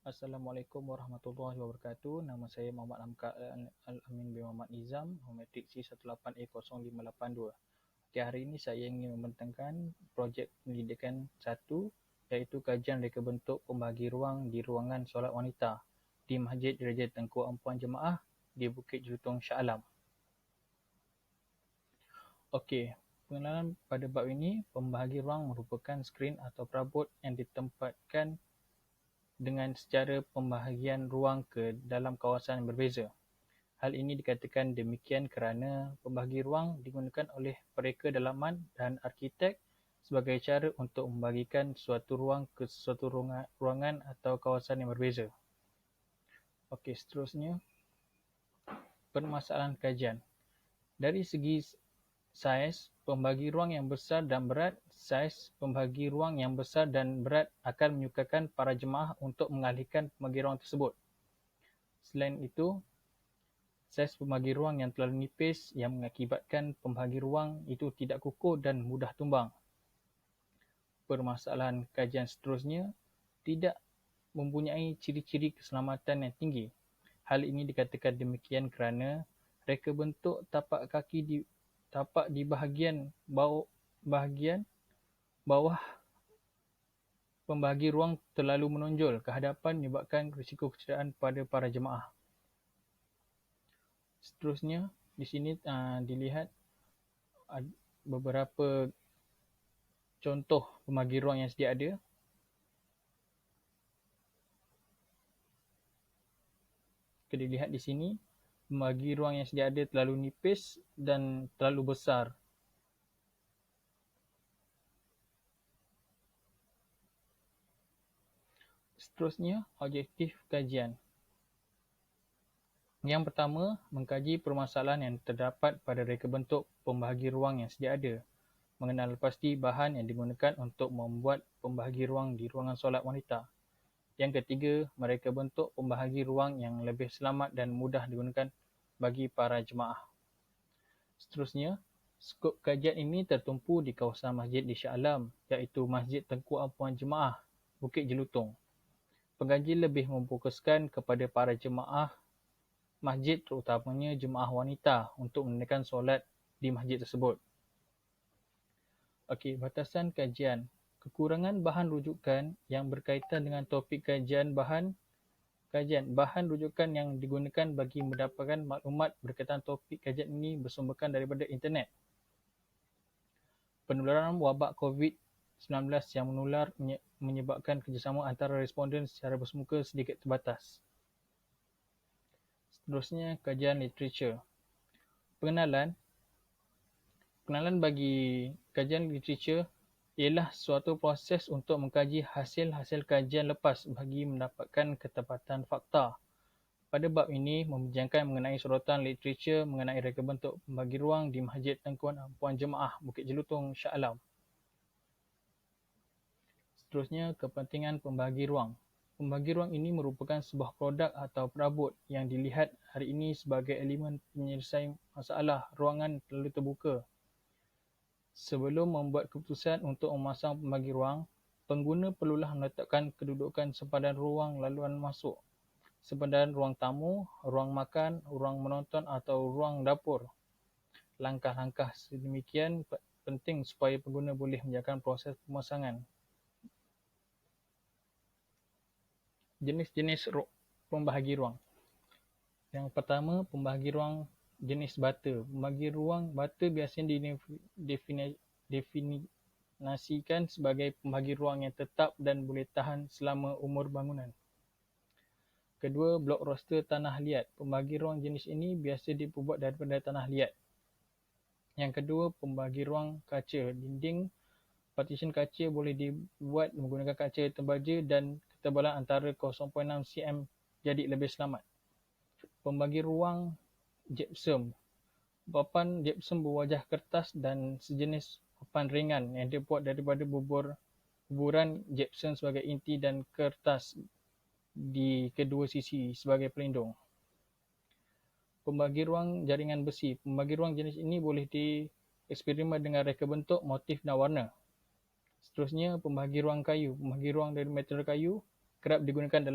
Assalamualaikum warahmatullahi wabarakatuh. Nama saya Muhammad Hamka Al-Amin bin Muhammad Nizam, Matrik C18A0582. Okay, hari ini saya ingin membentangkan projek pendidikan 1, iaitu kajian reka bentuk pembahagi ruang di ruangan solat wanita di Masjid Gereja Tengku Ampuan Jemaah di Bukit Jelutong, Shah Alam. Okey, pengenalan pada bab ini, pembahagi ruang merupakan skrin atau perabot yang ditempatkan dengan secara pembahagian ruang ke dalam kawasan yang berbeza. Hal ini dikatakan demikian kerana pembahagi ruang digunakan oleh pereka dalaman dan arkitek sebagai cara untuk membahagikan suatu ruang ke suatu ruangan atau kawasan yang berbeza. Okey, seterusnya, permasalahan kajian. Dari segi saiz pembahagi ruang yang besar dan berat, saiz pembahagi ruang yang besar dan berat akan menyukarkan para jemaah untuk mengalihkan pembahagi ruang tersebut. Selain itu, saiz pembahagi ruang yang terlalu nipis yang mengakibatkan pembahagi ruang itu tidak kukuh dan mudah tumbang. Permasalahan kajian seterusnya, tidak mempunyai ciri-ciri keselamatan yang tinggi. Hal ini dikatakan demikian kerana reka bentuk tapak kaki di bahagian bawah pembahagi ruang terlalu menonjol ke hadapan menyebabkan risiko kecederaan pada para jemaah. Seterusnya, di sini dilihat beberapa contoh pembahagi ruang yang sedia ada. Kita dilihat di sini, pembahagi ruang yang sedia ada terlalu nipis dan terlalu besar. Seterusnya, objektif kajian. Yang pertama, mengkaji permasalahan yang terdapat pada reka bentuk pembahagi ruang yang sedia ada. Mengenal pasti bahan yang digunakan untuk membuat pembahagi ruang di ruangan solat wanita. Yang ketiga, mereka bentuk pembahagi ruang yang lebih selamat dan mudah digunakan bagi para jemaah. Seterusnya, skop kajian ini tertumpu di kawasan masjid di Shah Alam, iaitu Masjid Tengku Ampuan Jemaah, Bukit Jelutong. Pengkaji lebih memfokuskan kepada para jemaah masjid, terutamanya jemaah wanita, untuk menunaikan solat di masjid tersebut. Okey, batasan kajian. Kekurangan bahan rujukan yang berkaitan dengan topik kajian. Bahan rujukan yang digunakan bagi mendapatkan maklumat berkaitan topik kajian ini bersumberkan daripada internet. Penularan wabak COVID-19 yang menular menyebabkan kerjasama antara responden secara bersemuka sedikit terbatas. Seterusnya, kajian literatur. Pengenalan bagi kajian literatur ialah suatu proses untuk mengkaji hasil-hasil kajian lepas bagi mendapatkan ketepatan fakta. Pada bab ini, membincangkan mengenai sorotan literatur mengenai reka bentuk pembahagi ruang di Masjid Tengku Ampuan Jemaah, Bukit Jelutong, Shah Alam. Seterusnya, kepentingan pembahagi ruang. Pembahagi ruang ini merupakan sebuah produk atau perabot yang dilihat hari ini sebagai elemen penyelesai masalah ruangan terlalu terbuka. Sebelum membuat keputusan untuk memasang pembahagi ruang, pengguna perlulah meletakkan kedudukan sempadan ruang laluan masuk, sempadan ruang tamu, ruang makan, ruang menonton atau ruang dapur. Langkah-langkah sedemikian penting supaya pengguna boleh menjalankan proses pemasangan. Jenis-jenis pembahagi ruang. Yang pertama, pembahagi ruang jenis bata. Pembahagi ruang bata biasanya didefinisikan sebagai pembahagi ruang yang tetap dan boleh tahan selama umur bangunan. Kedua, blok roster tanah liat. Pembahagi ruang jenis ini biasa diperbuat daripada tanah liat. Yang kedua, pembahagi ruang kaca. Dinding partition kaca boleh dibuat menggunakan kaca tembaja dan ketebalan antara 0.6 cm jadi lebih selamat. Pembahagi ruang gypsum. Papan gypsum berwajah kertas dan sejenis papan ringan yang dibuat daripada buburan gypsum sebagai inti dan kertas di kedua sisi sebagai pelindung. Pembahagi ruang jaringan besi. Pembahagi ruang jenis ini boleh dieksperimen dengan reka bentuk, motif dan warna. Seterusnya, pembahagi ruang kayu. Pembahagi ruang dari material kayu kerap digunakan dalam